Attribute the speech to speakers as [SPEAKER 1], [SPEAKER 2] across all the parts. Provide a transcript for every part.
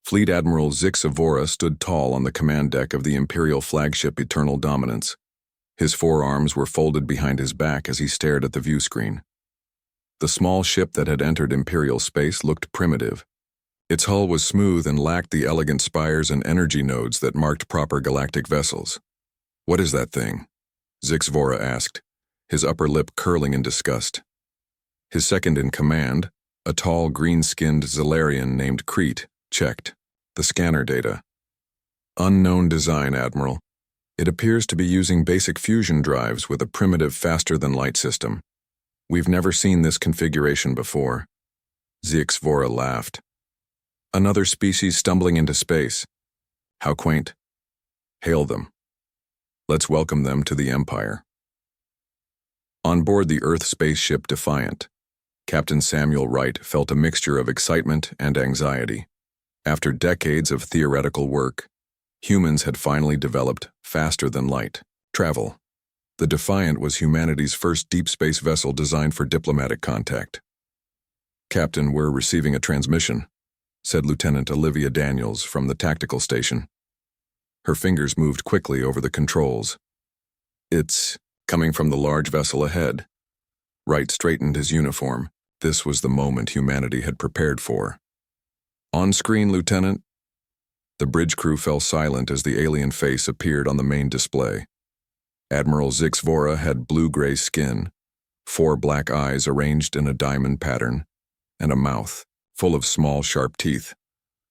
[SPEAKER 1] Fleet Admiral Zixavora stood tall on the command deck of the Imperial flagship Eternal Dominance. His forearms were folded behind his back as he stared at the view screen. The small ship that had entered Imperial space looked primitive. Its hull was smooth and lacked the elegant spires and energy nodes that marked proper galactic vessels. "What is that thing?" Zixavora asked, his upper lip curling in disgust. His second in command, a tall, green-skinned Zalarian named Crete, checked the scanner data. "Unknown design, Admiral. It appears to be using basic fusion drives with a primitive faster-than-light system. We've never seen this configuration before." Zixavora laughed. "Another species stumbling into space. How quaint. Hail them. Let's welcome them to the Empire." On board the Earth spaceship Defiant, Captain Samuel Wright felt a mixture of excitement and anxiety. After decades of theoretical work, humans had finally developed faster-than-light travel. The Defiant was humanity's first deep space vessel designed for diplomatic contact. "Captain, we're receiving a transmission," said Lieutenant Olivia Daniels from the tactical station. Her fingers moved quickly over the controls. "It's coming from the large vessel ahead." Wright straightened his uniform. This was the moment humanity had prepared for. "On screen, Lieutenant." The bridge crew fell silent as the alien face appeared on the main display. Admiral Zixavora had blue-gray skin, 4 black eyes arranged in a diamond pattern, and a mouth full of small, sharp teeth.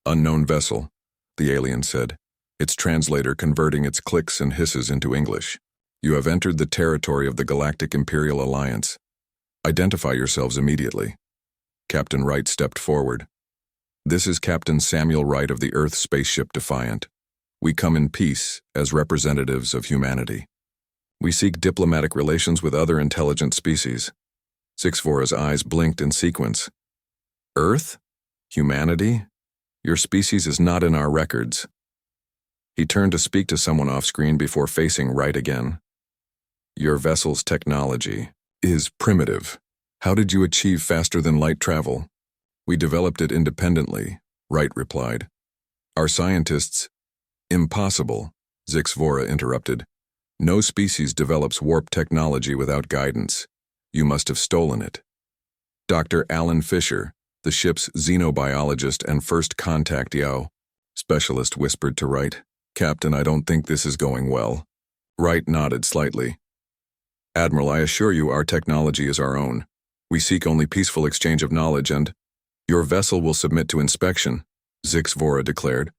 [SPEAKER 1] "Unknown vessel," the alien said, its translator converting its clicks and hisses into English. "You have entered the territory of the Galactic Imperial Alliance. Identify yourselves immediately." Captain Wright stepped forward. "This is Captain Samuel Wright of the Earth spaceship Defiant. We come in peace as representatives of humanity. We seek diplomatic relations with other intelligent species." Zixavora's eyes blinked in sequence. "Earth? Humanity? Your species is not in our records." He turned to speak to someone off-screen before facing Wright again. "Your vessel's technology is primitive. How did you achieve faster-than-light travel?" "We developed it independently," Wright replied. "Our scientists—" "Impossible," Zixavora interrupted. "No species develops warp technology without guidance. You must have stolen it." Dr. Alan Fisher, the ship's xenobiologist and first contact YO specialist, whispered to Wright, "Captain, I don't think this is going well." Wright nodded slightly. "Admiral, I assure you our technology is our own. We seek only peaceful exchange of knowledge and—" "Your vessel will submit to inspection," Zixavora declared.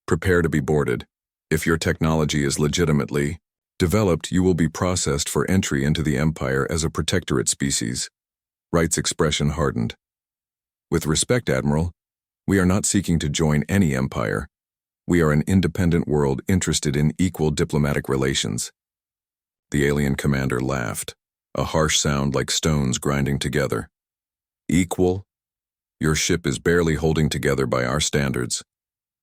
[SPEAKER 1] "Prepare to be boarded. If your technology is legitimately developed, you will be processed for entry into the Empire as a protectorate species." Wright's expression hardened. "With respect, Admiral, we are not seeking to join any empire. We are an independent world interested in equal diplomatic relations." The alien commander laughed, a harsh sound like stones grinding together. "Equal? Your ship is barely holding together by our standards.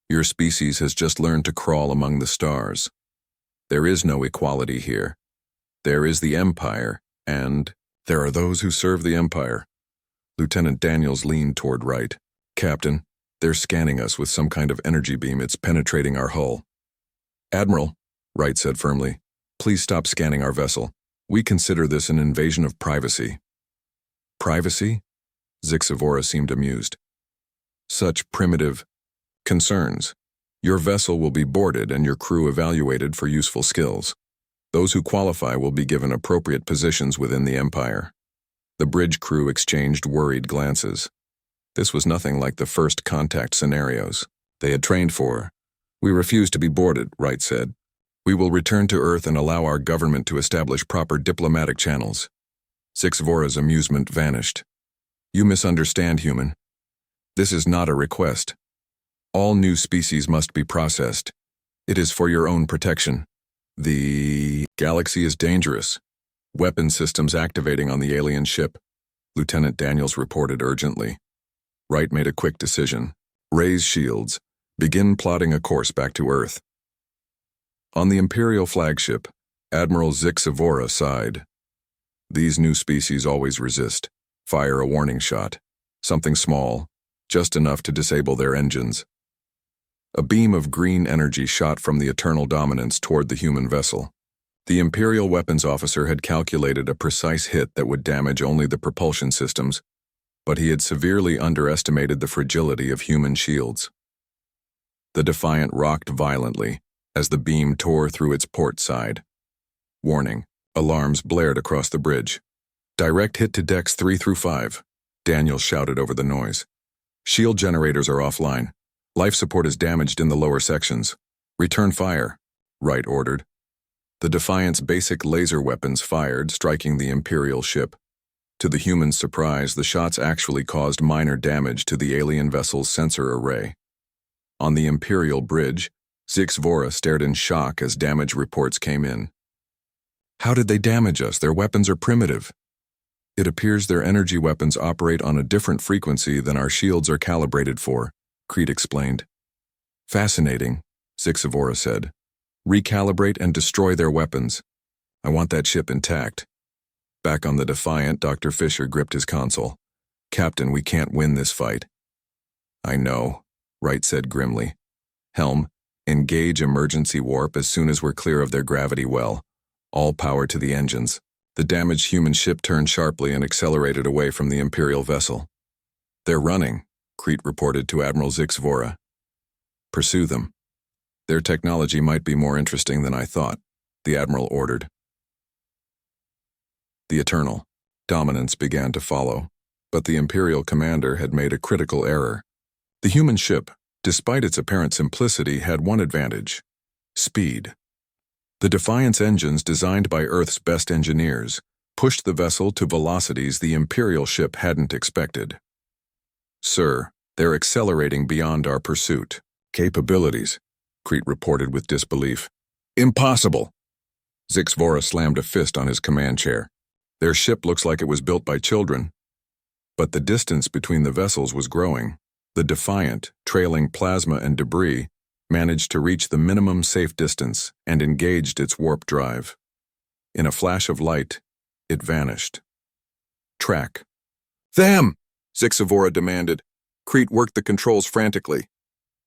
[SPEAKER 1] Your species has just learned to crawl among the stars. There is no equality here. There is the Empire, and there are those who serve the Empire." Lieutenant Daniels leaned toward Wright. "Captain, they're scanning us with some kind of energy beam. It's penetrating our hull." "Admiral," Wright said firmly, "please stop scanning our vessel. We consider this an invasion of privacy." "Privacy?" Zixavora seemed amused. "Such primitive concerns. Your vessel will be boarded and your crew evaluated for useful skills. Those who qualify will be given appropriate positions within the Empire." The bridge crew exchanged worried glances. This was nothing like the first contact scenarios they had trained for. "We refuse to be boarded," Wright said. "We will return to Earth and allow our government to establish proper diplomatic channels." Zixavora's amusement vanished. "You misunderstand, human. This is not a request. All new species must be processed. It is for your own protection. The galaxy is dangerous. Weapon systems activating on the alien ship," Lieutenant Daniels reported urgently. Wright made a quick decision. "Raise shields. Begin plotting a course back to Earth." On the Imperial flagship, Admiral Zixavora sighed. "These new species always resist. Fire a warning shot. Something small, just enough to disable their engines." A beam of green energy shot from the Eternal Dominance toward the human vessel. The Imperial weapons officer had calculated a precise hit that would damage only the propulsion systems, but he had severely underestimated the fragility of human shields. The Defiant rocked violently as the beam tore through its port side. Warning, alarms blared across the bridge. Direct hit to decks 3 through 5, Daniel shouted over the noise. Shield generators are offline. Life support is damaged in the lower sections. Return fire, Wright ordered. The Defiant's basic laser weapons fired, striking the Imperial ship. To the human's surprise, the shots actually caused minor damage to the alien vessel's sensor array. On the Imperial bridge, Zix stared in shock as damage reports came in. How did they damage us? Their weapons are primitive. It appears their energy weapons operate on a different frequency than our shields are calibrated for, Crete explained. Fascinating, Zix said. Recalibrate and destroy their weapons. I want that ship intact. Back on the Defiant, Dr. Fisher gripped his console. Captain, we can't win this fight. I know, Wright said grimly. Helm, engage emergency warp as soon as we're clear of their gravity well. All power to the engines. The damaged human ship turned sharply and accelerated away from the Imperial vessel. They're running, Crete reported to Admiral Zix. Pursue them. Their technology might be more interesting than I thought, the Admiral ordered. The Eternal Dominance began to follow, but the Imperial commander had made a critical error. The human ship, despite its apparent simplicity, had one advantage: speed. The Defiant's engines, designed by Earth's best engineers, pushed the vessel to velocities the Imperial ship hadn't expected. Sir, they're accelerating beyond our pursuit. Capabilities, Crete reported with disbelief. Impossible! Zix slammed a fist on his command chair. Their ship looks like it was built by children. But the distance between the vessels was growing. The Defiant, trailing plasma and debris, managed to reach the minimum safe distance and engaged its warp drive. In a flash of light, it vanished. Track. Them! Zix demanded. Crete worked the controls frantically.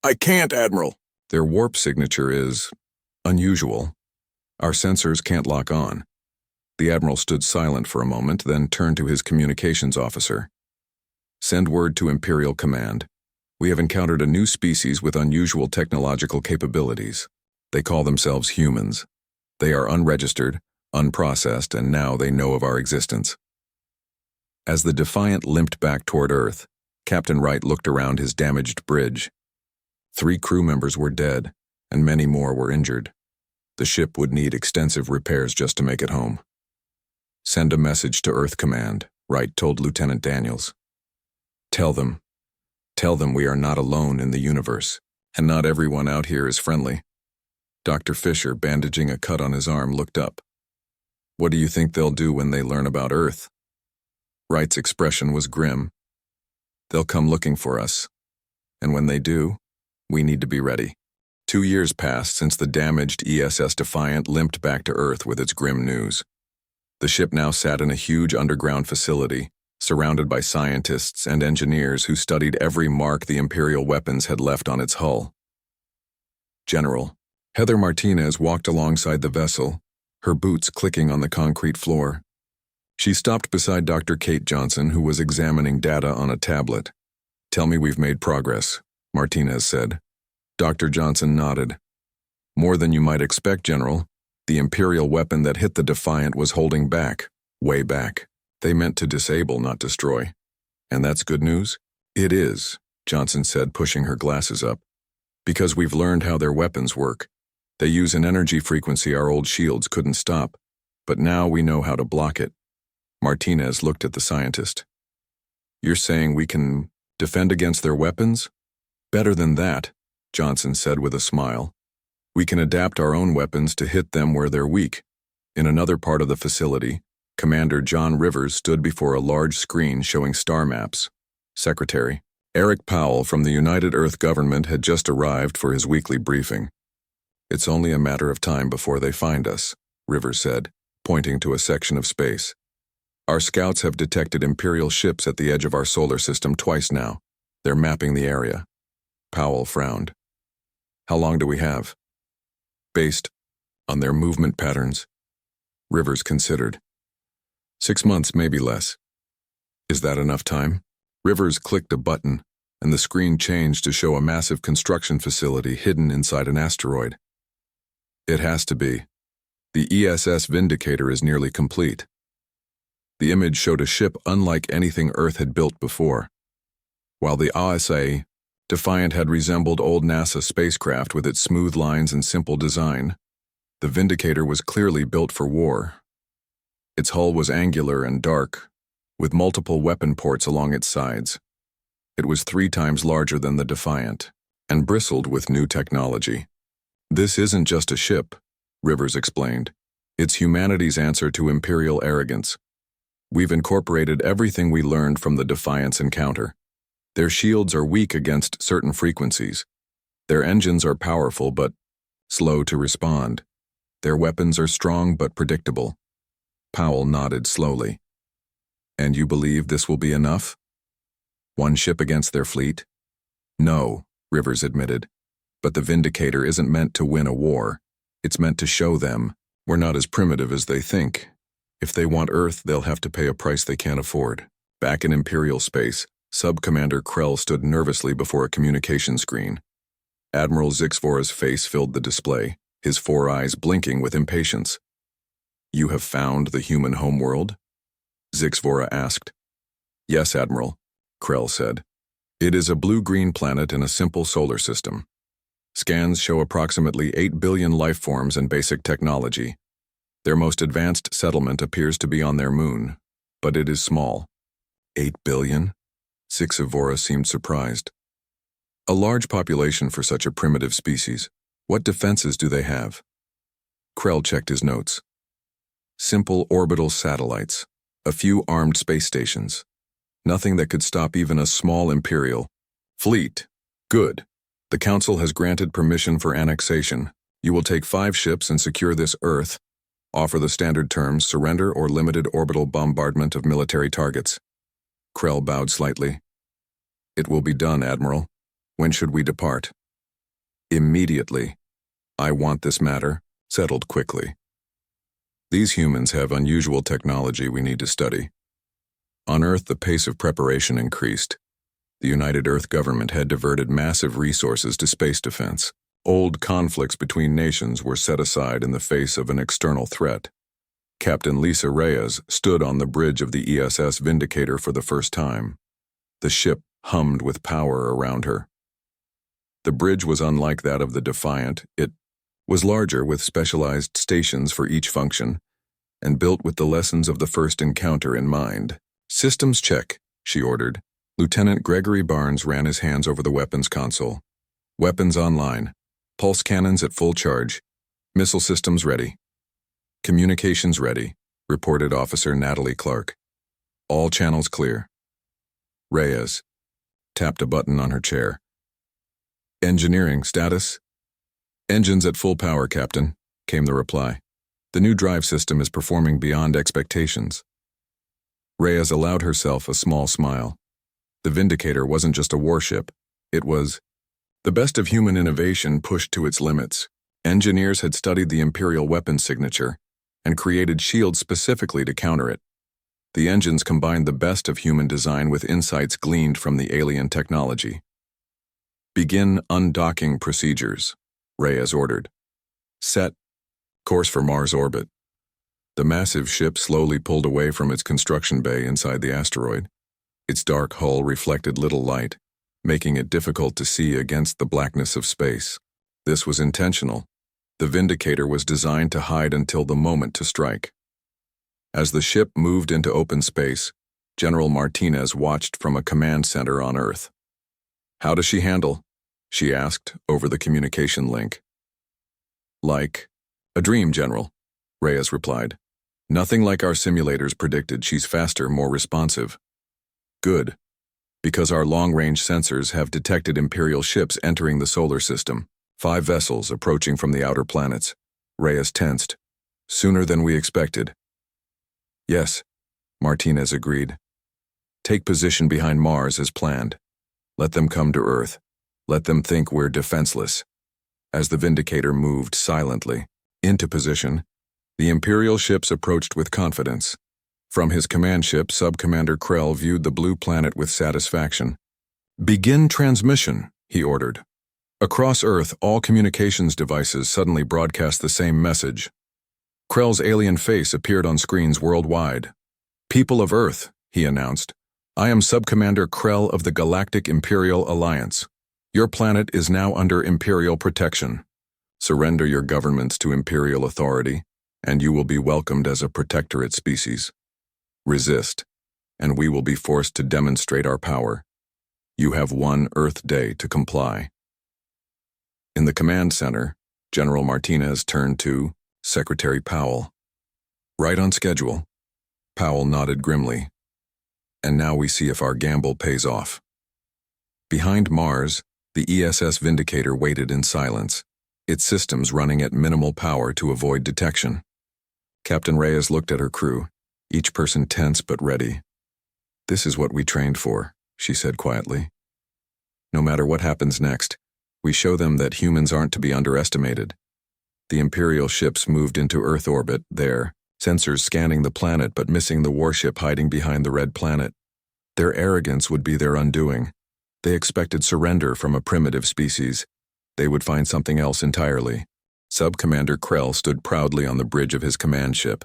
[SPEAKER 1] I can't, Admiral! Their warp signature is unusual. Our sensors can't lock on. The Admiral stood silent for a moment, then turned to his communications officer. Send word to Imperial Command. We have encountered a new species with unusual technological capabilities. They call themselves humans. They are unregistered, unprocessed, and now they know of our existence. As the Defiant limped back toward Earth, Captain Wright looked around his damaged bridge. 3 crew members were dead, and many more were injured. The ship would need extensive repairs just to make it home. Send a message to Earth Command, Wright told Lieutenant Daniels. Tell them we are not alone in the universe, and not everyone out here is friendly. Dr. Fisher, bandaging a cut on his arm, looked up. What do you think they'll do when they learn about Earth? Wright's expression was grim. They'll come looking for us, and when they do, we need to be ready. 2 years passed since the damaged ESS Defiant limped back to Earth with its grim news. The ship now sat in a huge underground facility, surrounded by scientists and engineers who studied every mark the Imperial weapons had left on its hull. General, Heather Martinez walked alongside the vessel, her boots clicking on the concrete floor. She stopped beside Dr. Kate Johnson, who was examining data on a tablet. Tell me we've made progress, Martinez said. Dr. Johnson nodded. More than you might expect, General. The Imperial weapon that hit the Defiant was holding back, way back. They meant to disable, not destroy. And that's good news? It is, Johnson said, pushing her glasses up. Because we've learned how their weapons work. They use an energy frequency our old shields couldn't stop, but now we know how to block it. Martinez looked at the scientist. You're saying we can defend against their weapons? Better than that, Johnson said with a smile. We can adapt our own weapons to hit them where they're weak. In another part of the facility, Commander John Rivers stood before a large screen showing star maps. Secretary Eric Powell from the United Earth government had just arrived for his weekly briefing. It's only a matter of time before they find us, Rivers said, pointing to a section of space. Our scouts have detected Imperial ships at the edge of our solar system twice now. They're mapping the area. Powell frowned. How long do we have? Based on their movement patterns, Rivers considered. 6 months, maybe less. Is that enough time? Rivers clicked a button, and the screen changed to show a massive construction facility hidden inside an asteroid. It has to be. The ESS Vindicator is nearly complete. The image showed a ship unlike anything Earth had built before. While the ASA Defiant had resembled old NASA spacecraft with its smooth lines and simple design, the Vindicator was clearly built for war. Its hull was angular and dark, with multiple weapon ports along its sides. It was 3 times larger than the Defiant, and bristled with new technology. This isn't just a ship, Rivers explained. It's humanity's answer to imperial arrogance. We've incorporated everything we learned from the Defiant's encounter. Their shields are weak against certain frequencies. Their engines are powerful but slow to respond. Their weapons are strong but predictable. Powell nodded slowly. And you believe this will be enough? 1 ship against their fleet? No, Rivers admitted. But the Vindicator isn't meant to win a war. It's meant to show them we're not as primitive as they think. If they want Earth, they'll have to pay a price they can't afford. Back in Imperial space, Sub-Commander Krell stood nervously before a communication screen. Admiral Zixvora's face filled the display, his 4 eyes blinking with impatience. You have found the human homeworld? Zixvora asked. Yes, Admiral, Krell said. It is a blue-green planet in a simple solar system. Scans show approximately 8 billion life forms and basic technology. Their most advanced settlement appears to be on their moon, but it is small. 8 billion? Zixvora seemed surprised. A large population for such a primitive species. What defenses do they have? Krell checked his notes. Simple orbital satellites, a few armed space stations. Nothing that could stop even a small Imperial fleet. Good. The Council has granted permission for annexation. You will take 5 ships and secure this Earth. Offer the standard terms, surrender or limited orbital bombardment of military targets. Krell bowed slightly. It will be done, Admiral. When should we depart? Immediately. I want this matter settled quickly. These humans have unusual technology we need to study. On Earth, the pace of preparation increased. The United Earth government had diverted massive resources to space defense. Old conflicts between nations were set aside in the face of an external threat. Captain Lisa Reyes stood on the bridge of the ESS Vindicator for the first time. The ship hummed with power around her. The bridge was unlike that of the Defiant. It was larger with specialized stations for each function, and built with the lessons of the first encounter in mind. Systems check, she ordered. Lieutenant Gregory Barnes ran his hands over the weapons console. Weapons online. Pulse cannons at full charge. Missile systems ready. Communications ready, reported Officer Natalie Clark. All channels clear. Reyes tapped a button on her chair. Engineering status? Engines at full power, Captain, came the reply. The new drive system is performing beyond expectations. Reyes allowed herself a small smile. The Vindicator wasn't just a warship. It was the best of human innovation pushed to its limits. Engineers had studied the Imperial weapons signature and created shields specifically to counter it. The engines combined the best of human design with insights gleaned from the alien technology. Begin undocking procedures, Reyes ordered. Set course for Mars orbit. The massive ship slowly pulled away from its construction bay inside the asteroid. Its dark hull reflected little light, making it difficult to see against the blackness of space. This was intentional. The Vindicator was designed to hide until the moment to strike. As the ship moved into open space, General Martinez watched from a command center on Earth. How does she handle? She asked over the communication link. Like a dream, General, Reyes replied. Nothing like our simulators predicted. She's faster, more responsive. Good, because our long-range sensors have detected Imperial ships entering the solar system. 5 vessels approaching from the outer planets. Reyes tensed. Sooner than we expected. Yes, Martinez agreed. Take position behind Mars as planned. Let them come to Earth. Let them think we're defenseless. As the Vindicator moved silently into position, the Imperial ships approached with confidence. From his command ship, Sub-Commander Krell viewed the blue planet with satisfaction. "Begin transmission," he ordered. Across Earth, all communications devices suddenly broadcast the same message. Krell's alien face appeared on screens worldwide. "People of Earth," he announced, "I am Sub-Commander Krell of the Galactic Imperial Alliance. Your planet is now under Imperial protection. Surrender your governments to Imperial authority, and you will be welcomed as a protectorate species. Resist, and we will be forced to demonstrate our power. You have 1 Earth day to comply." In the command center, General Martinez turned to Secretary Powell. "Right on schedule." Powell nodded grimly. "And now we see if our gamble pays off." Behind Mars, the ESS Vindicator waited in silence, its systems running at minimal power to avoid detection. Captain Reyes looked at her crew, each person tense but ready. "This is what we trained for," she said quietly. "No matter what happens next, we show them that humans aren't to be underestimated." The Imperial ships moved into Earth orbit, their sensors scanning the planet but missing the warship hiding behind the red planet. Their arrogance would be their undoing. They expected surrender from a primitive species. They would find something else entirely. Sub-Commander Krell stood proudly on the bridge of his command ship.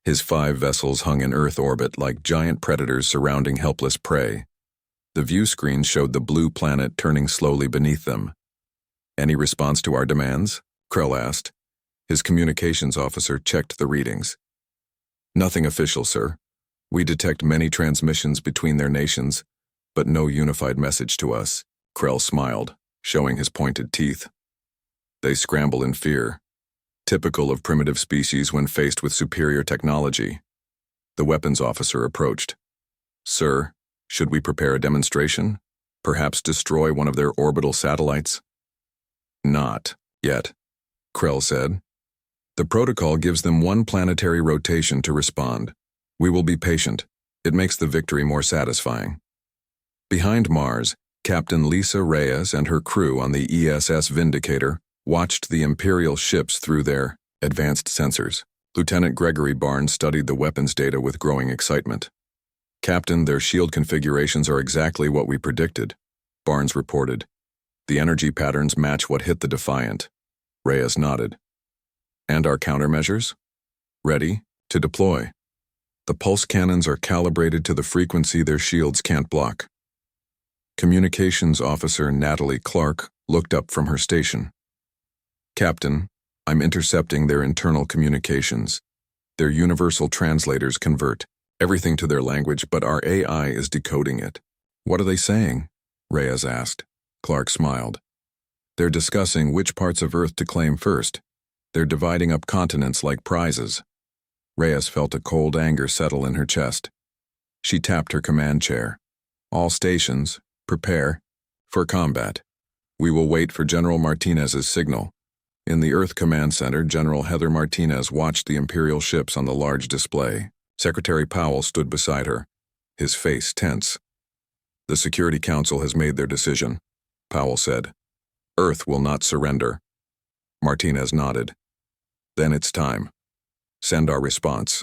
[SPEAKER 1] His 5 vessels hung in Earth orbit like giant predators surrounding helpless prey. The view screen showed the blue planet turning slowly beneath them. "Any response to our demands?" Krell asked. His communications officer checked the readings. "Nothing official, sir. We detect many transmissions between their nations, but no unified message to us." Krell smiled, showing his pointed teeth. "They scramble in fear, typical of primitive species when faced with superior technology." The weapons officer approached. "Sir, should we prepare a demonstration? Perhaps destroy one of their orbital satellites?" "Not yet," Krell said. "The protocol gives them 1 planetary rotation to respond. We will be patient. It makes the victory more satisfying." Behind Mars, Captain Lisa Reyes and her crew on the ESS Vindicator watched the Imperial ships through their advanced sensors. Lieutenant Gregory Barnes studied the weapons data with growing excitement. "Captain, their shield configurations are exactly what we predicted," Barnes reported. "The energy patterns match what hit the Defiant." Reyes nodded. "And our countermeasures? Ready to deploy. The pulse cannons are calibrated to the frequency their shields can't block." Communications Officer Natalie Clark looked up from her station. "Captain, I'm intercepting their internal communications. Their universal translators convert everything to their language, but our AI is decoding it." "What are they saying?" Reyes asked. Clark smiled. "They're discussing which parts of Earth to claim first. They're dividing up continents like prizes." Reyes felt a cold anger settle in her chest. She tapped her command chair. "All stations, prepare for combat. We will wait for General Martinez's signal." In the Earth Command Center, General Heather Martinez watched the Imperial ships on the large display. Secretary Powell stood beside her, his face tense. "The Security Council has made their decision," Powell said. "Earth will not surrender." Martinez nodded. "Then it's time. Send our response."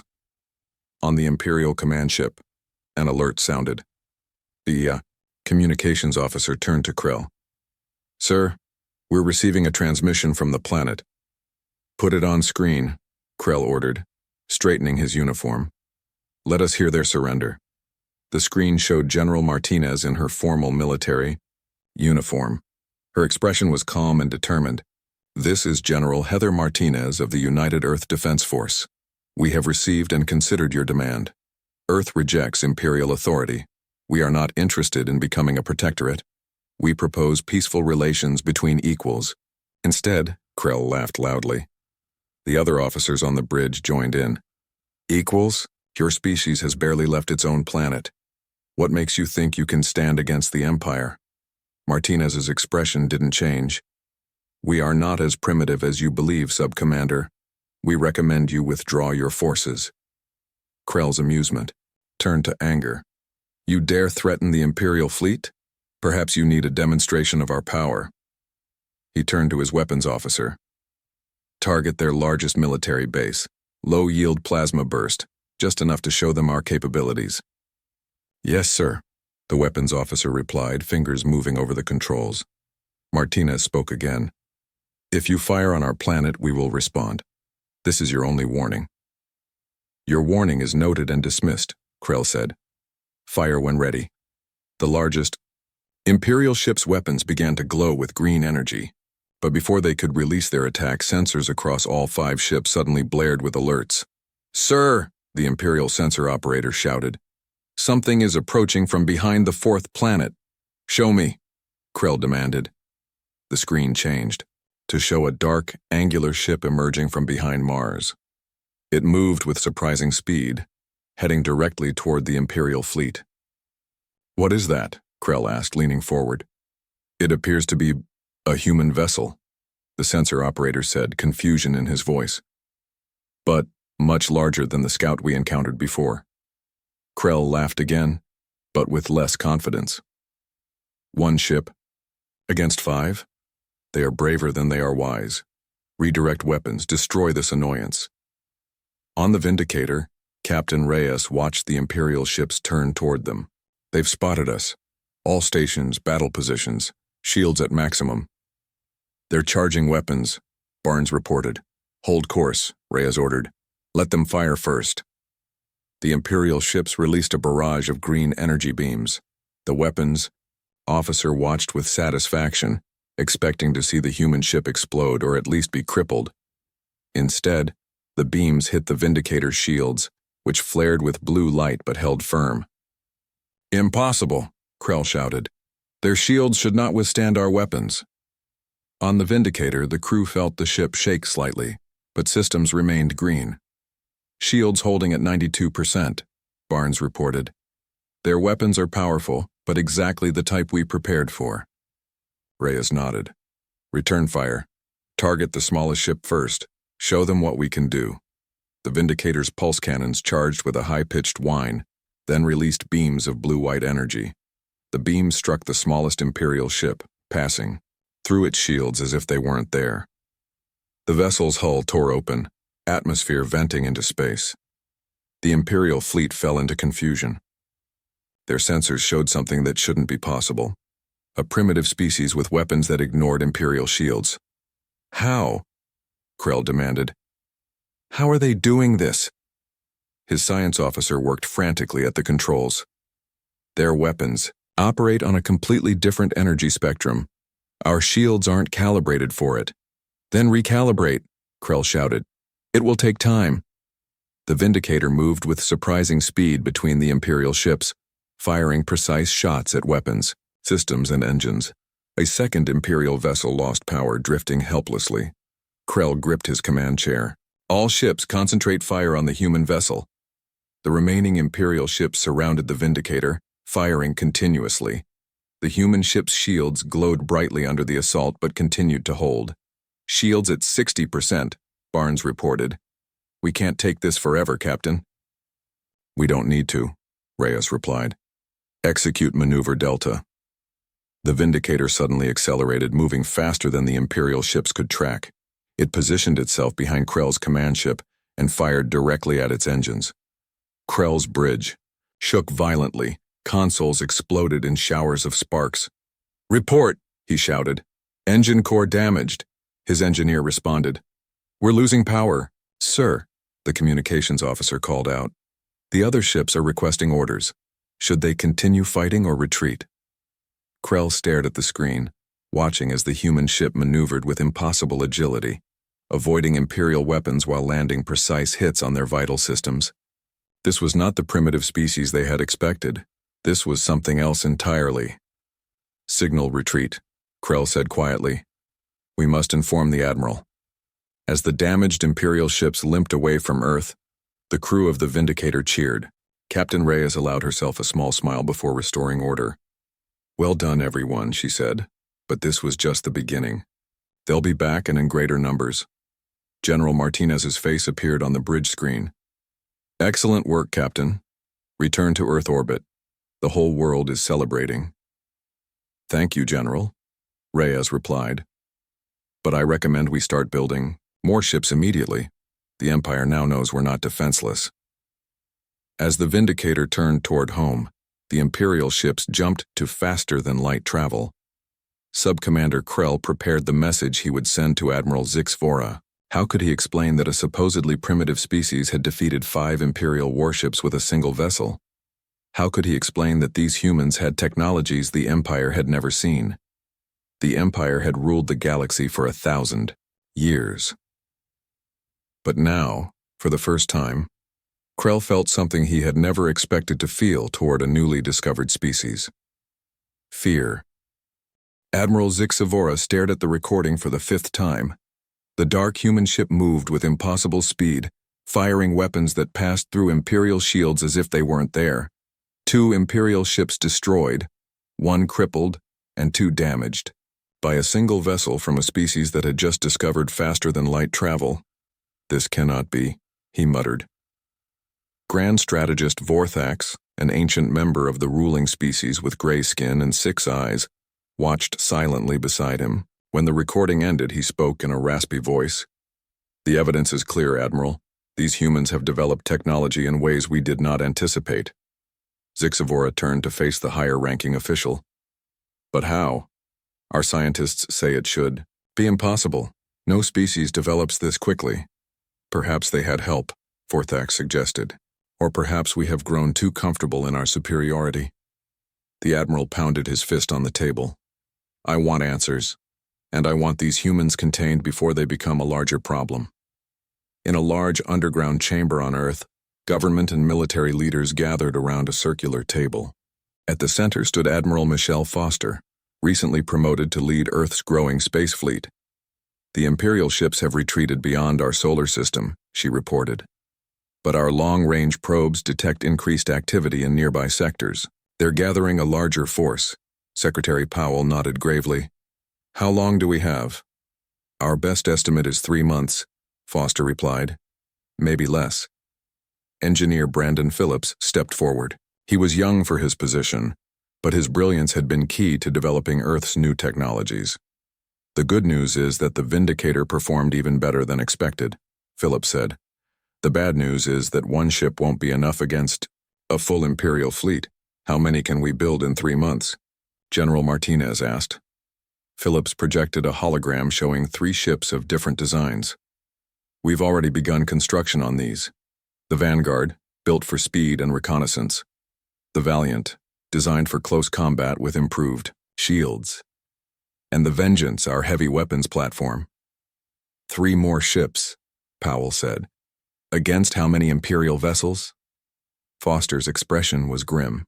[SPEAKER 1] On the Imperial command ship, an alert sounded. The communications officer turned to Krell. "Sir, we're receiving a transmission from the planet." "Put it on screen," Krell ordered, straightening his uniform. "Let us hear their surrender." The screen showed General Martinez in her formal military uniform. Her expression was calm and determined. "This is General Heather Martinez of the United Earth Defense Force. We have received and considered your demand. Earth rejects Imperial authority. We are not interested in becoming a protectorate. We propose peaceful relations between equals." Instead, Krell laughed loudly. The other officers on the bridge joined in. "Equals? Your species has barely left its own planet. What makes you think you can stand against the Empire?" Martinez's expression didn't change. "We are not as primitive as you believe, Sub-Commander. We recommend you withdraw your forces." Krell's amusement turned to anger. "You dare threaten the Imperial fleet? Perhaps you need a demonstration of our power." He turned to his weapons officer. Target their largest military base. Low-yield plasma burst, just enough to show them our capabilities. Yes, sir, the weapons officer replied, fingers moving over the controls. Martinez spoke again. If you fire on our planet, we will respond. This is your only warning. Your warning is noted and dismissed, Krell said. Fire when ready. The largest Imperial ship's weapons began to glow with green energy, but before they could release their attack, sensors across all 5 ships suddenly blared with alerts. Sir, the Imperial sensor operator shouted. Something is approaching from behind the 4th planet. Show me, Krell demanded. The screen changed to show a dark, angular ship emerging from behind Mars. It moved with surprising speed, heading directly toward the Imperial fleet. What is that? Krell asked, leaning forward. It appears to be a human vessel, the sensor operator said, confusion in his voice. But much larger than the scout we encountered before. Krell laughed again, but with less confidence. 1 ship against 5? They are braver than they are wise. Redirect weapons, destroy this annoyance. On the Vindicator, Captain Reyes watched the Imperial ships turn toward them. They've spotted us. All stations, battle positions, shields at maximum. They're charging weapons, Barnes reported. Hold course, Reyes ordered. Let them fire first. The Imperial ships released a barrage of green energy beams. The weapons officer watched with satisfaction, expecting to see the human ship explode or at least be crippled. Instead, the beams hit the Vindicator's shields, which flared with blue light but held firm. Impossible, Krell shouted. Their shields should not withstand our weapons. On the Vindicator, the crew felt the ship shake slightly, but systems remained green. Shields holding at 92%, Barnes reported. Their weapons are powerful, but exactly the type we prepared for. Reyes nodded. Return fire. Target the smallest ship first. Show them what we can do. The Vindicator's pulse cannons charged with a high-pitched whine, then released beams of blue-white energy. The beams struck the smallest Imperial ship, passing through its shields as if they weren't there. The vessel's hull tore open, atmosphere venting into space. The Imperial fleet fell into confusion. Their sensors showed something that shouldn't be possible. A primitive species with weapons that ignored Imperial shields. How? Krell demanded. How are they doing this? His science officer worked frantically at the controls. Their weapons operate on a completely different energy spectrum. Our shields aren't calibrated for it. Then recalibrate, Krell shouted. It will take time. The Vindicator moved with surprising speed between the Imperial ships, firing precise shots at weapons, systems, and engines. A second Imperial vessel lost power, drifting helplessly. Krell gripped his command chair. All ships concentrate fire on the human vessel. The remaining Imperial ships surrounded the Vindicator, firing continuously. The human ship's shields glowed brightly under the assault but continued to hold. Shields at 60%, Barnes reported. We can't take this forever, Captain. We don't need to, Reyes replied. Execute Maneuver Delta. The Vindicator suddenly accelerated, moving faster than the Imperial ships could track. It positioned itself behind Krell's command ship and fired directly at its engines. Krell's bridge shook violently. Consoles exploded in showers of sparks. Report, he shouted. Engine core damaged. His engineer responded. We're losing power. Sir, the communications officer called out. The other ships are requesting orders. Should they continue fighting or retreat? Krell stared at the screen, watching as the human ship maneuvered with impossible agility, avoiding Imperial weapons while landing precise hits on their vital systems. This was not the primitive species they had expected. This was something else entirely. Signal retreat, Krell said quietly. We must inform the Admiral. As the damaged Imperial ships limped away from Earth, the crew of the Vindicator cheered. Captain Reyes allowed herself a small smile before restoring order. Well done, everyone, she said, but this was just the beginning. They'll be back and in greater numbers. General Martinez's face appeared on the bridge screen. Excellent work, Captain. Return to Earth orbit. The whole world is celebrating. Thank you, General, Reyes replied. But I recommend we start building more ships immediately. The Empire now knows we're not defenseless. As the Vindicator turned toward home, the Imperial ships jumped to faster-than-light travel. Sub-Commander Krell prepared the message he would send to Admiral Zix Vora. How could he explain that a supposedly primitive species had defeated 5 Imperial warships with a single vessel? How could he explain that these humans had technologies the Empire had never seen? The Empire had ruled the galaxy for 1,000 years. But now, for the first time, Krell felt something he had never expected to feel toward a newly discovered species. Fear. Admiral Zix Vora stared at the recording for the 5th time. The dark human ship moved with impossible speed, firing weapons that passed through Imperial shields as if they weren't there. 2 Imperial ships destroyed, 1 crippled, and 2 damaged, by a single vessel from a species that had just discovered faster-than-light travel. This cannot be, he muttered. Grand Strategist Vorthax, an ancient member of the ruling species with gray skin and 6 eyes, watched silently beside him. When the recording ended, he spoke in a raspy voice. The evidence is clear, Admiral. These humans have developed technology in ways we did not anticipate. Zix Vora turned to face the higher-ranking official. But how? Our scientists say it should be impossible. No species develops this quickly. Perhaps they had help, Vorthax suggested. Or perhaps we have grown too comfortable in our superiority. The Admiral pounded his fist on the table. I want answers, and I want these humans contained before they become a larger problem. In a large underground chamber on Earth, government and military leaders gathered around a circular table. At the center stood Admiral Michelle Foster, recently promoted to lead Earth's growing space fleet. The Imperial ships have retreated beyond our solar system, she reported. But our long-range probes detect increased activity in nearby sectors. They're gathering a larger force. Secretary Powell nodded gravely. How long do we have? Our best estimate is 3 months, Foster replied. Maybe less. Engineer Brandon Phillips stepped forward. He was young for his position, but his brilliance had been key to developing Earth's new technologies. The good news is that the Vindicator performed even better than expected, Phillips said. The bad news is that 1 ship won't be enough against a full Imperial fleet. How many can we build in 3 months? General Martinez asked. Phillips projected a hologram showing 3 ships of different designs. We've already begun construction on these. The Vanguard, built for speed and reconnaissance. The Valiant, designed for close combat with improved shields. And the Vengeance, our heavy weapons platform. 3 more ships, Powell said. Against how many Imperial vessels? Foster's expression was grim.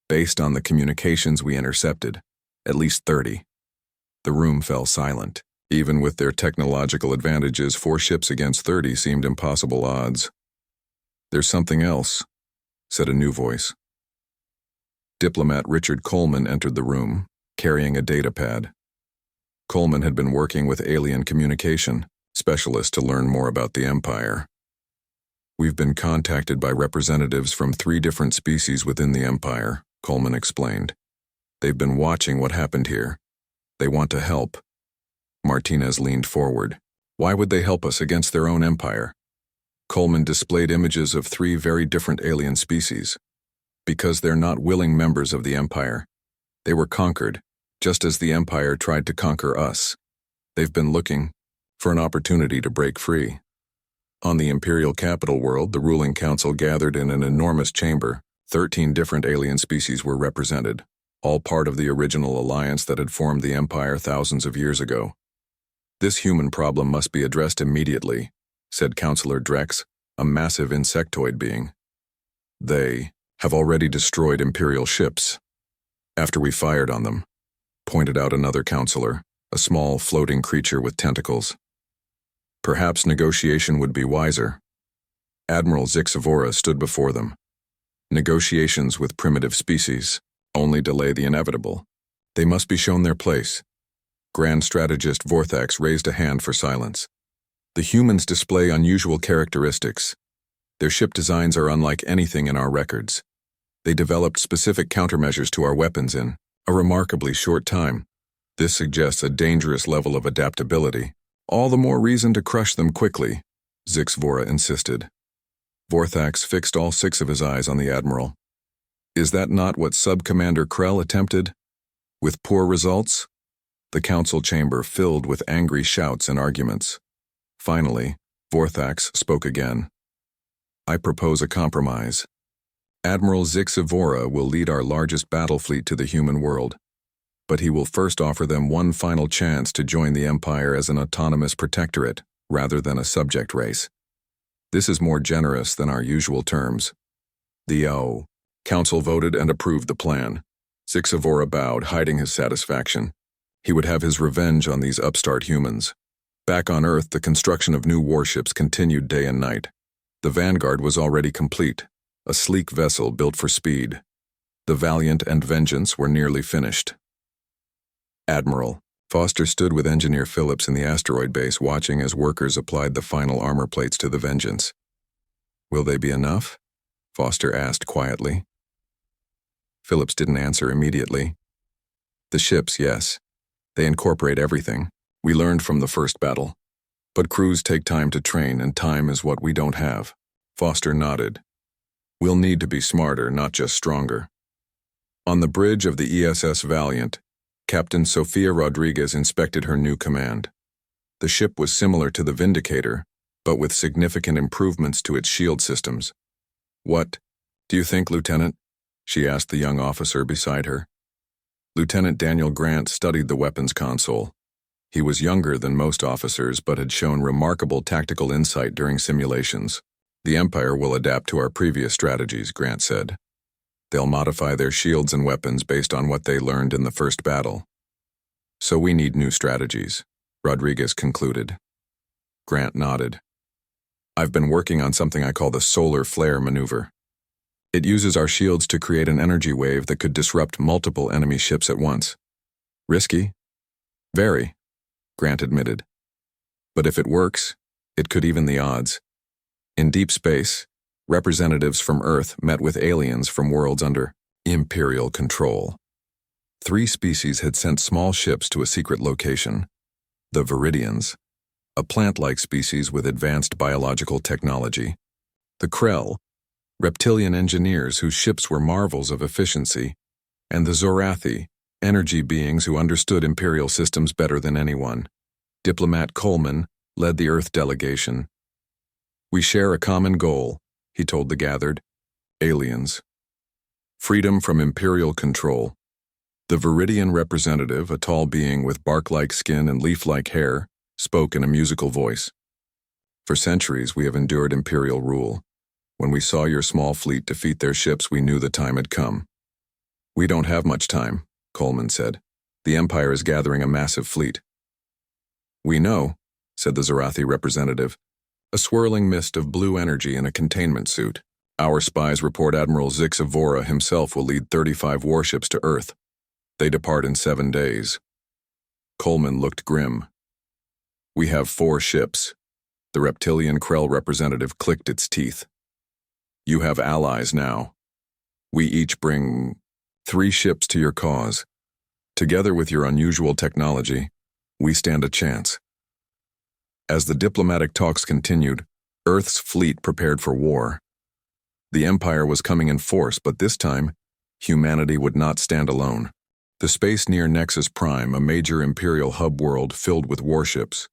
[SPEAKER 1] Based on the communications we intercepted, at least 30. The room fell silent. Even with their technological advantages, 4 ships against 30 seemed impossible odds. There's something else, said a new voice. Diplomat Richard Coleman entered the room, carrying a datapad. Coleman had been working with alien communication specialists to learn more about the Empire. We've been contacted by representatives from 3 different species within the Empire, Coleman explained. They've been watching what happened here. They want to help. Martinez leaned forward. Why would they help us against their own empire? Coleman displayed images of 3 very different alien species. Because they're not willing members of the Empire. They were conquered, just as the Empire tried to conquer us. They've been looking for an opportunity to break free. On the Imperial capital world, the ruling council gathered in an enormous chamber. 13 different alien species were represented, all part of the original alliance that had formed the Empire thousands of years ago. This human problem must be addressed immediately, said Councillor Drex, a massive insectoid being. They have already destroyed Imperial ships. After we fired on them, pointed out another councillor, a small floating creature with tentacles. Perhaps negotiation would be wiser. Admiral Zix Vora stood before them. Negotiations with primitive species only delay the inevitable. They must be shown their place. Grand Strategist Vorthax raised a hand for silence. The humans display unusual characteristics. Their ship designs are unlike anything in our records. They developed specific countermeasures to our weapons in a remarkably short time. This suggests a dangerous level of adaptability. All the more reason to crush them quickly, Zix Vora insisted. Vorthax fixed all 6 of his eyes on the Admiral. Is that not what Sub-Commander Krell attempted? With poor results? The council chamber filled with angry shouts and arguments. Finally, Vorthax spoke again. I propose a compromise. Admiral Zix Vora will lead our largest battle fleet to the human world, but he will first offer them one final chance to join the Empire as an autonomous protectorate rather than a subject race. This is more generous than our usual terms. The Council voted and approved the plan. Zix Vora bowed, hiding his satisfaction. He would have his revenge on these upstart humans. Back on Earth, the construction of new warships continued day and night. The Vanguard was already complete, a sleek vessel built for speed. The Valiant and Vengeance were nearly finished. Admiral Foster stood with Engineer Phillips in the asteroid base, watching as workers applied the final armor plates to the Vengeance. Will they be enough? Foster asked quietly. Phillips didn't answer immediately. The ships, yes. They incorporate everything. We learned from the first battle. But crews take time to train, and time is what we don't have. Foster nodded. We'll need to be smarter, not just stronger. On the bridge of the ESS Valiant, Captain Sofia Rodriguez inspected her new command. The ship was similar to the Vindicator, but with significant improvements to its shield systems. What do you think, Lieutenant? She asked the young officer beside her. Lieutenant Daniel Grant studied the weapons console. He was younger than most officers, but had shown remarkable tactical insight during simulations. The Empire will adapt to our previous strategies, Grant said. They'll modify their shields and weapons based on what they learned in the first battle. So we need new strategies, Rodriguez concluded. Grant nodded. I've been working on something I call the solar flare maneuver. It uses our shields to create an energy wave that could disrupt multiple enemy ships at once. Risky? Very, Grant admitted. But if it works, it could even the odds. In deep space, representatives from Earth met with aliens from worlds under Imperial control. 3 species had sent small ships to a secret location, the Viridians, a plant-like species with advanced biological technology. The Krell, reptilian engineers whose ships were marvels of efficiency, and the Zorathi, energy beings who understood Imperial systems better than anyone. Diplomat Coleman led the Earth delegation. We share a common goal, he told the gathered. Aliens. Freedom from Imperial control. The Viridian representative, a tall being with bark-like skin and leaf-like hair, spoke in a musical voice. For centuries we have endured Imperial rule. When we saw your small fleet defeat their ships, we knew the time had come. We don't have much time, Coleman said. The Empire is gathering a massive fleet. We know, said the Zorathi representative, a swirling mist of blue energy in a containment suit. Our spies report Admiral Zix Vora himself will lead 35 warships to Earth. They depart in 7 days. Coleman looked grim. We have 4 ships. The reptilian Krell representative clicked its teeth. You have allies now. We each bring 3 ships to your cause. Together with your unusual technology, we stand a chance. As the diplomatic talks continued, Earth's fleet prepared for war. The Empire was coming in force, but this time, humanity would not stand alone. The space near Nexus Prime, a major Imperial hub world filled with warships.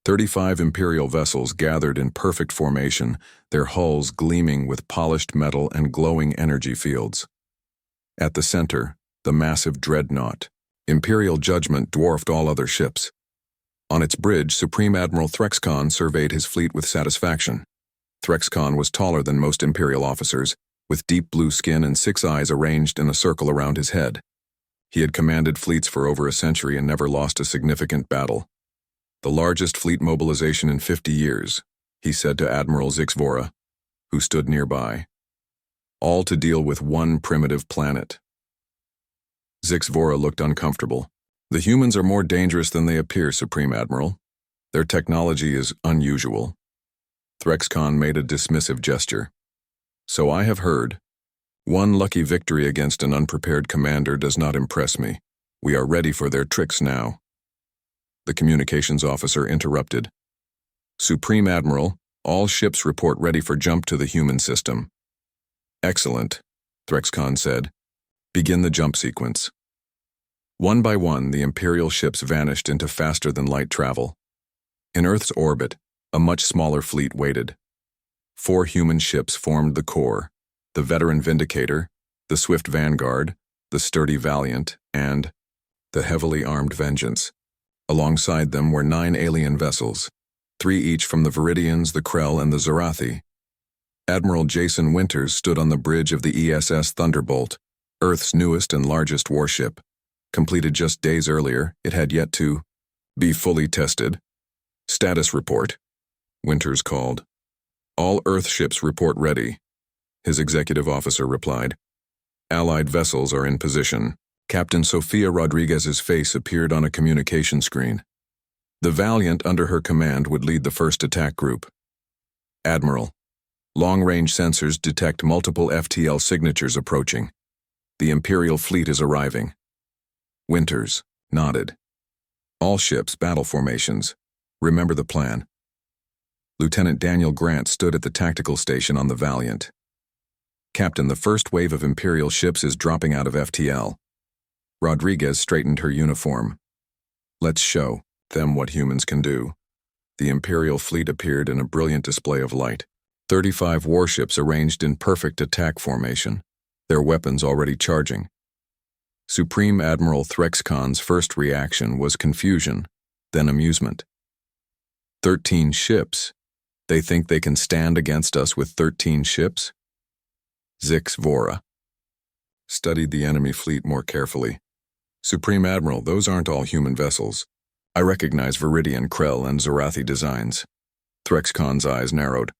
[SPEAKER 1] 35 Imperial vessels gathered in perfect formation, their hulls gleaming with polished metal and glowing energy fields. At the center, the massive dreadnought. Imperial judgment dwarfed all other ships. On its bridge, Supreme Admiral Threxcon surveyed his fleet with satisfaction. Threxcon was taller than most Imperial officers, with deep blue skin and 6 eyes arranged in a circle around his head. He had commanded fleets for over a century and never lost a significant battle. The largest fleet mobilization in 50 years, he said to Admiral Zix Vora, who stood nearby. All to deal with one primitive planet. Zix Vora looked uncomfortable. The humans are more dangerous than they appear, Supreme Admiral. Their technology is unusual. Threxcon made a dismissive gesture. So I have heard. One lucky victory against an unprepared commander does not impress me. We are ready for their tricks now. The communications officer interrupted. Supreme Admiral, all ships report ready for jump to the human system. Excellent, Threxcon said. Begin the jump sequence. One by one, the Imperial ships vanished into faster-than-light travel. In Earth's orbit, a much smaller fleet waited. 4 human ships formed the core: the veteran Vindicator, the swift Vanguard, the sturdy Valiant, and the heavily armed Vengeance. Alongside them were 9 alien vessels, 3 each from the Viridians, the Krell, and the Zarathi. Admiral Jason Winters stood on the bridge of the ESS Thunderbolt, Earth's newest and largest warship. Completed just days earlier, it had yet to be fully tested. Status report, Winters called. All Earth ships report ready, his executive officer replied. Allied vessels are in position. Captain Sofia Rodriguez's face appeared on a communication screen. The Valiant under her command would lead the first attack group. Admiral, long-range sensors detect multiple FTL signatures approaching. The Imperial fleet is arriving. Winters nodded. All ships, battle formations. Remember the plan. Lieutenant Daniel Grant stood at the tactical station on the Valiant. Captain, the first wave of Imperial ships is dropping out of FTL. Rodriguez straightened her uniform. Let's show them what humans can do. The Imperial fleet appeared in a brilliant display of light. 35 warships arranged in perfect attack formation, their weapons already charging. Supreme Admiral Threxcon's first reaction was confusion, then amusement. 13 ships? They think they can stand against us with 13 ships? Zix Vora studied the enemy fleet more carefully. Supreme Admiral, those aren't all human vessels. I recognize Viridian, Krell, and Zarathi designs. Threxcon's eyes narrowed.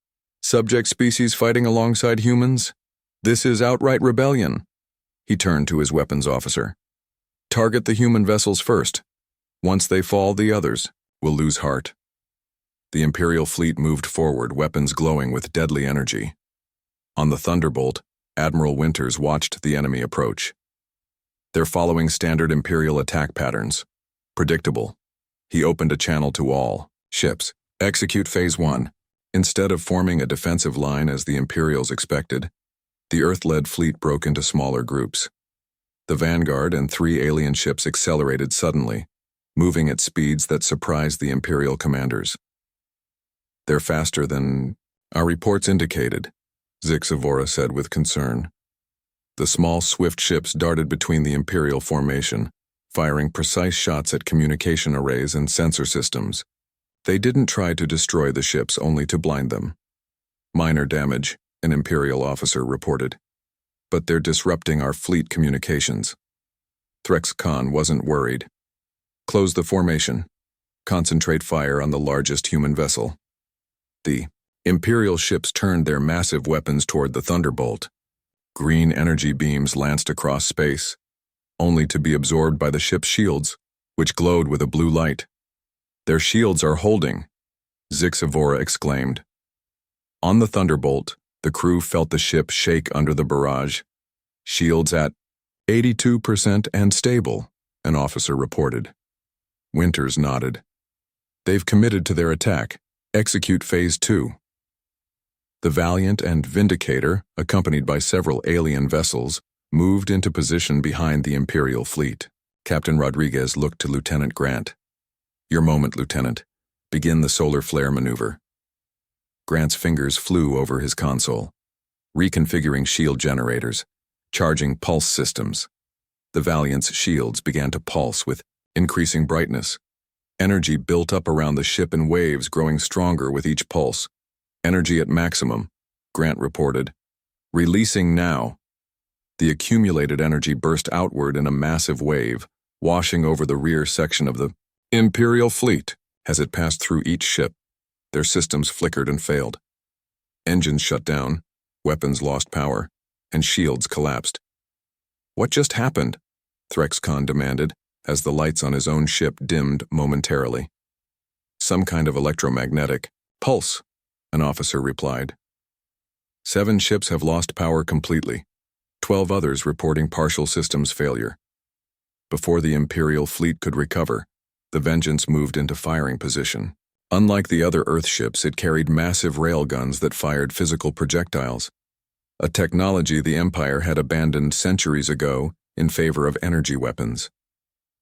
[SPEAKER 1] Subject species fighting alongside humans? This is outright rebellion. He turned to his weapons officer. Target the human vessels first. Once they fall, the others will lose heart. The Imperial fleet moved forward, weapons glowing with deadly energy. On the Thunderbolt, Admiral Winters watched the enemy approach. They're following standard Imperial attack patterns. Predictable. He opened a channel to all ships. Execute Phase 1. Instead of forming a defensive line as the Imperials expected, the Earth-led fleet broke into smaller groups. The Vanguard and 3 alien ships accelerated suddenly, moving at speeds that surprised the Imperial commanders. They're faster than our reports indicated, Zixavora said with concern. The small, swift ships darted between the Imperial formation, firing precise shots at communication arrays and sensor systems. They didn't try to destroy the ships, only to blind them. Minor damage, an Imperial officer reported. But they're disrupting our fleet communications. Threxcon wasn't worried. Close the formation. Concentrate fire on the largest human vessel. The Imperial ships turned their massive weapons toward the Thunderbolt. Green energy beams lanced across space, only to be absorbed by the ship's shields, which glowed with a blue light. Their shields are holding, Zixavora exclaimed. On the Thunderbolt, the crew felt the ship shake under the barrage. Shields at 82% and stable, an officer reported. Winters nodded. They've committed to their attack. Execute Phase 2. The Valiant and Vindicator, accompanied by several alien vessels, moved into position behind the Imperial fleet. Captain Rodriguez looked to Lieutenant Grant. Your moment, Lieutenant. Begin the solar flare maneuver. Grant's fingers flew over his console, reconfiguring shield generators, charging pulse systems. The Valiant's shields began to pulse with increasing brightness. Energy built up around the ship in waves, growing stronger with each pulse. Energy at maximum, Grant reported. Releasing now. The accumulated energy burst outward in a massive wave, washing over the rear section of the Imperial fleet. As it passed through each ship, their systems flickered and failed. Engines shut down, weapons lost power, and shields collapsed. What just happened? Threxcon demanded, as the lights on his own ship dimmed momentarily. Some kind of electromagnetic pulse, an officer replied. 7 ships have lost power completely, 12 others reporting partial systems failure. Before the Imperial fleet could recover, the Vengeance moved into firing position. Unlike the other Earth ships, it carried massive railguns that fired physical projectiles, a technology the Empire had abandoned centuries ago in favor of energy weapons.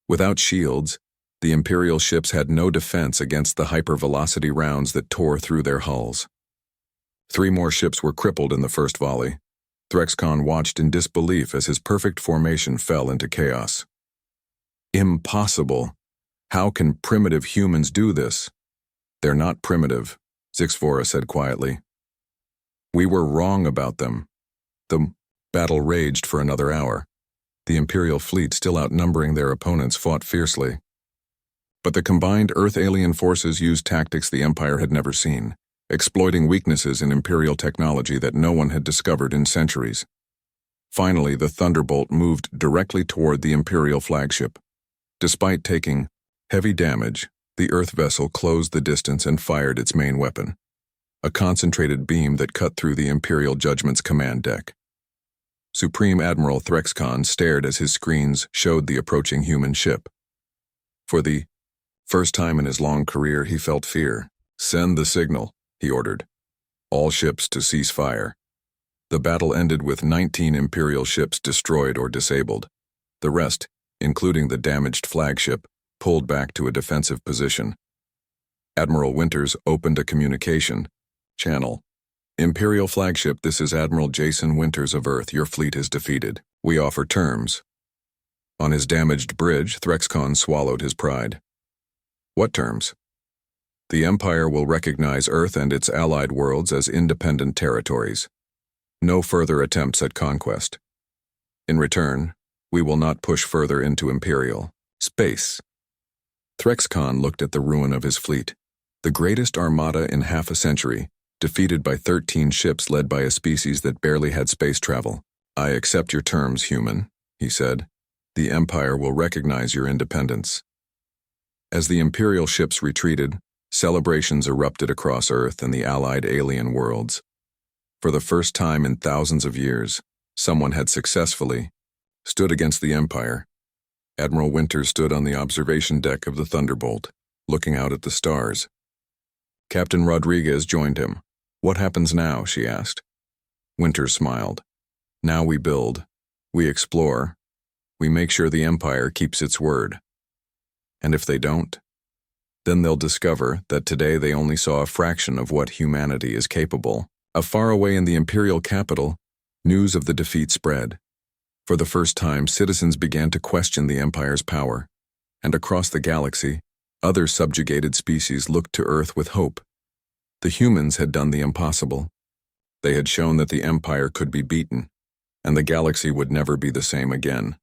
[SPEAKER 1] Without shields, the Imperial ships had no defense against the hypervelocity rounds that tore through their hulls. 3 more ships were crippled in the first volley. Threxcon watched in disbelief as his perfect formation fell into chaos. Impossible! How can primitive humans do this? They're not primitive, Zixvora said quietly. We were wrong about them. The battle raged for another hour. The Imperial fleet, still outnumbering their opponents, fought fiercely. But the combined Earth-alien forces used tactics the Empire had never seen, exploiting weaknesses in Imperial technology that no one had discovered in centuries. Finally, the Thunderbolt moved directly toward the Imperial flagship. Despite taking heavy damage, the Earth vessel closed the distance and fired its main weapon, a concentrated beam that cut through the Imperial Judgment's command deck. Supreme Admiral Threxcon stared as his screens showed the approaching human ship. For the first time in his long career, he felt fear. "Send the signal," he ordered. "All ships to cease fire." The battle ended with 19 Imperial ships destroyed or disabled. The rest, including the damaged flagship, pulled back to a defensive position. Admiral Winters opened a communication channel. "Imperial flagship, this is Admiral Jason Winters of Earth. Your fleet is defeated. We offer terms." On his damaged bridge, Threxcon swallowed his pride. "What terms?" "The Empire will recognize Earth and its allied worlds as independent territories. No further attempts at conquest. In return, we will not push further into Imperial space." Threxcon looked at the ruin of his fleet, the greatest armada in half a century, defeated by 13 ships led by a species that barely had space travel. "I accept your terms, human," he said. "The Empire will recognize your independence." As the Imperial ships retreated, celebrations erupted across Earth and the allied alien worlds. For the first time in thousands of years, someone had successfully stood against the Empire. Admiral Winters stood on the observation deck of the Thunderbolt, looking out at the stars. Captain Rodriguez joined him. "What happens now?" she asked. Winters smiled. "Now we build, we explore, we make sure the Empire keeps its word. And if they don't, then they'll discover that today they only saw a fraction of what humanity is capable." Far away in the Imperial capital, news of the defeat spread. For the first time, citizens began to question the Empire's power, and across the galaxy, other subjugated species looked to Earth with hope. The humans had done the impossible. They had shown that the Empire could be beaten, and the galaxy would never be the same again.